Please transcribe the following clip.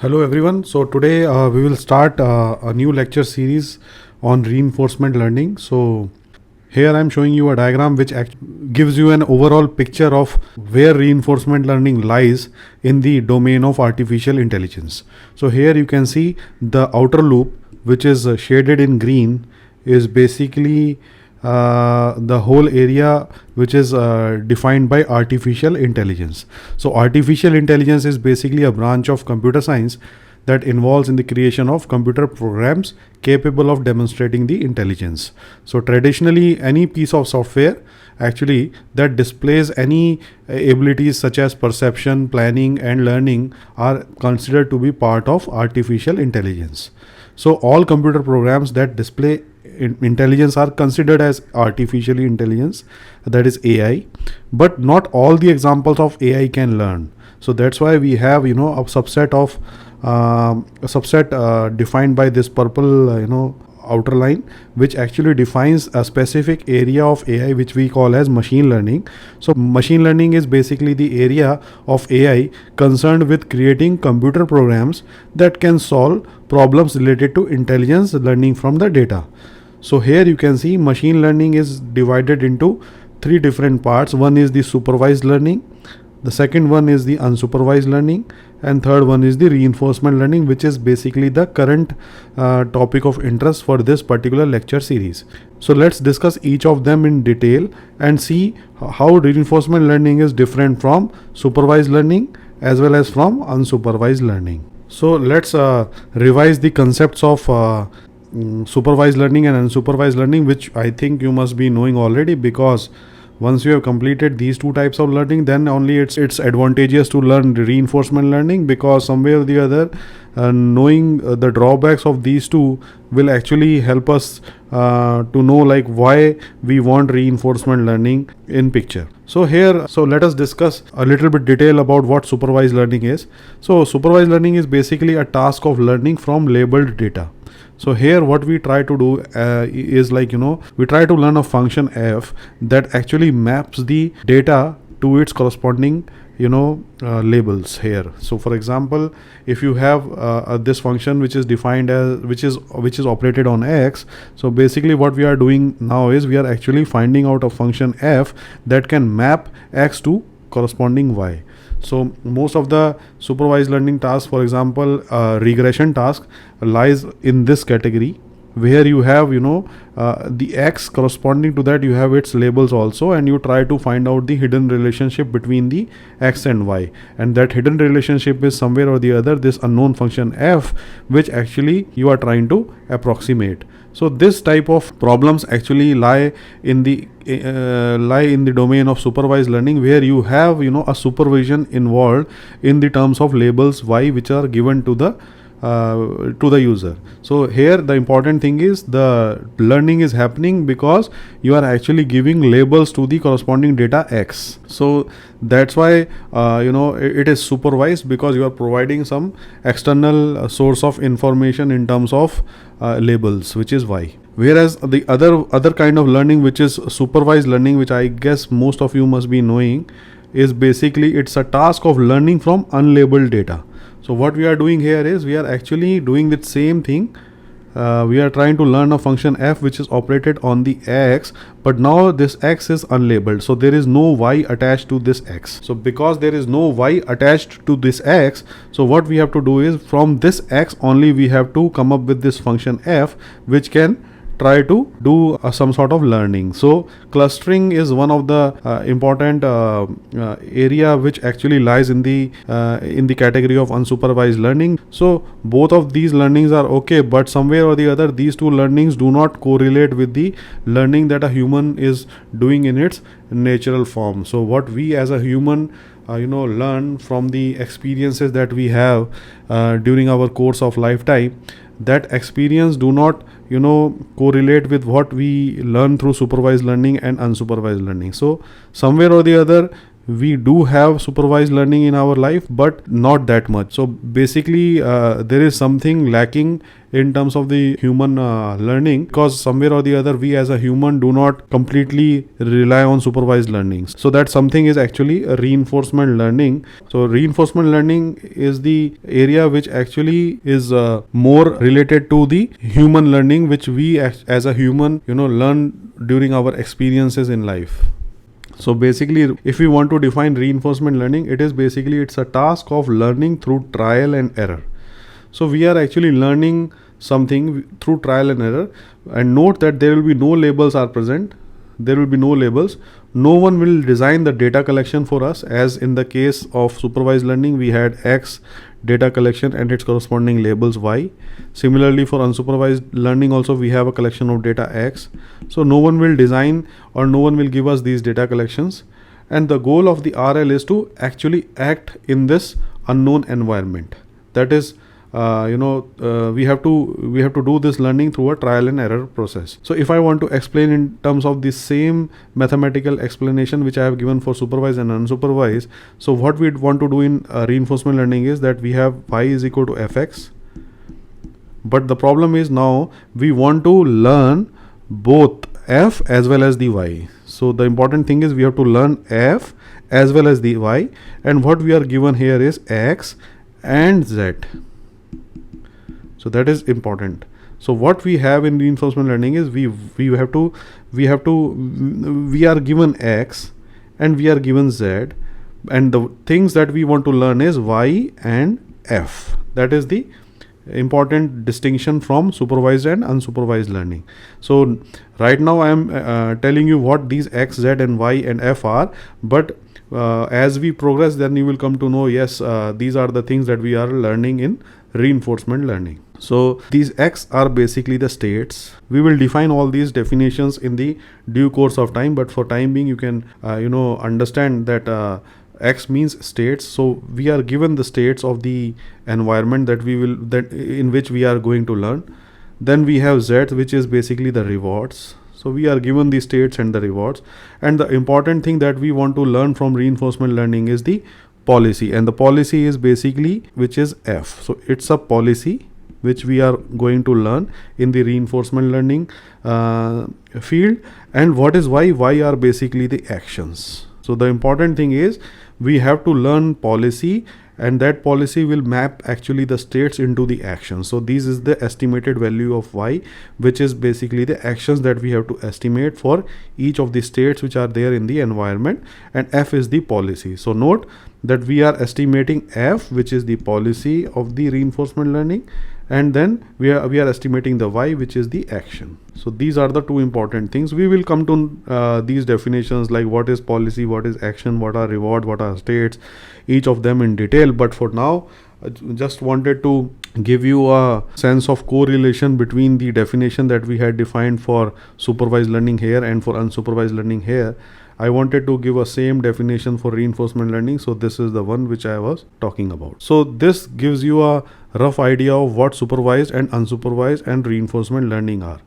Hello everyone. So today we will start a new lecture series on reinforcement learning. So here I am showing you a diagram which gives you an overall picture of where reinforcement learning lies in the domain of artificial intelligence. So here you can see the outer loop, which is shaded in green, is basically the whole area which is defined by artificial intelligence. So artificial intelligence is basically a branch of computer science that involves in the creation of computer programs capable of demonstrating the intelligence. So traditionally any piece of software actually that displays any abilities such as perception, planning and learning are considered to be part of artificial intelligence. So all computer programs that display intelligence are considered as artificially intelligence, that is AI, but not all the examples of AI can learn. So that's why we have a subset of defined by this purple outer line, which actually defines a specific area of AI which we call as machine learning. So machine learning is basically the area of AI concerned with creating computer programs that can solve problems related to intelligence learning from the data. So here you can see machine learning is divided into three different parts. One is the supervised learning, the second one is the unsupervised learning, and third one is the reinforcement learning, which is basically the current topic of interest for this particular lecture series. So let's discuss each of them in detail and see how reinforcement learning is different from supervised learning as well as from unsupervised learning. So let's revise the concepts of supervised learning and unsupervised learning, which I think you must be knowing already, because once you have completed these two types of learning, then only it's advantageous to learn reinforcement learning, because somewhere or the other knowing the drawbacks of these two will actually help us to know like why we want reinforcement learning in picture. So let us discuss a little bit detail about what supervised learning is. So supervised learning is basically a task of learning from labeled data. So here what we try to do is we try to learn a function f that actually maps the data to its corresponding labels here. So for example, if you have this function which is defined as which is operated on x, so basically what we are doing now is we are actually finding out a function f that can map x to corresponding y. So most of the supervised learning tasks, for example, regression task lies in this category, where you have the x corresponding to that, you have its labels also, and you try to find out the hidden relationship between the x and y, and that hidden relationship is somewhere or the other this unknown function f, which actually you are trying to approximate. So this type of problems actually lie in the domain of supervised learning, where you have a supervision involved in the terms of labels y which are given to the user. So here the important thing is the learning is happening because you are actually giving labels to the corresponding data x. So that's why it is supervised, because you are providing some external source of information in terms of labels, which is y. Whereas the other kind of learning, which is supervised learning, which I guess most of you must be knowing, is basically it's a task of learning from unlabeled data. So what we are doing here is we are actually doing the same thing. We are trying to learn a function f which is operated on the x, but now this x is unlabeled, so there is no y attached to this x. So because there is no y attached to this x, so what we have to do is from this x only we have to come up with this function f which can try to do some sort of learning. So clustering is one of the important area which actually lies in the category of unsupervised learning. So both of these learnings are okay, but somewhere or the other these two learnings do not correlate with the learning that a human is doing in its natural form. So what we as a human learn from the experiences that we have during our course of lifetime, that experience do not correlate with what we learn through supervised learning and unsupervised learning. So somewhere or the other we do have supervised learning in our life, but not that much. So basically, there is something lacking in terms of the human learning, because somewhere or the other we as a human do not completely rely on supervised learning. So that something is actually a reinforcement learning. So reinforcement learning is the area which actually is more related to the human learning, which we as a human learn during our experiences in life. So basically, if we want to define reinforcement learning, it's a task of learning through trial and error. So we are actually learning something through trial and error. And note that there will be no labels are present. There will be no labels. No one will design the data collection for us. As in the case of supervised learning, we had X data collection and its corresponding labels Y. Similarly, for unsupervised learning also, we have a collection of data X. So no one will design or no one will give us these data collections. And the goal of the RL is to actually act in this unknown environment. That is, we have to do this learning through a trial and error process. So if I want to explain in terms of the same mathematical explanation which I have given for supervised and unsupervised, so what we want to do in reinforcement learning is that we have y is equal to fx, but the problem is now we want to learn both f as well as the y. So the important thing is we have to learn f as well as the y, and what we are given here is x and z. So that is important. So what we have in reinforcement learning is we are given x and we are given z, and the things that we want to learn is y and f. That is the important distinction from supervised and unsupervised learning. So right now I am telling you what these x, z and y and f are, but as we progress, then you will come to know, yes, these are the things that we are learning in reinforcement learning. So these X are basically the states. We will define all these definitions in the due course of time, but for time being, you can understand that X means states. So we are given the states of the environment in which we are going to learn. Then we have Z, which is basically the rewards. So we are given the states and the rewards. And the important thing that we want to learn from reinforcement learning is the policy, and the policy is basically which is F. So it's a policy which we are going to learn in the reinforcement learning field. And what is Y? Y are basically the actions. So the important thing is we have to learn policy, and that policy will map actually the states into the actions. So this is the estimated value of Y, which is basically the actions that we have to estimate for each of the states which are there in the environment, and F is the policy. So note that we are estimating F, which is the policy of the reinforcement learning, and then we are estimating the Y, which is the action. So these are the two important things. We will come to these definitions, like what is policy, what is action, what are reward, what are states, each of them in detail. But for now, I just wanted to give you a sense of correlation between the definition that we had defined for supervised learning here and for unsupervised learning here. I wanted to give a same definition for reinforcement learning, so this is the one which I was talking about. So this gives you a rough idea of what supervised and unsupervised and reinforcement learning are.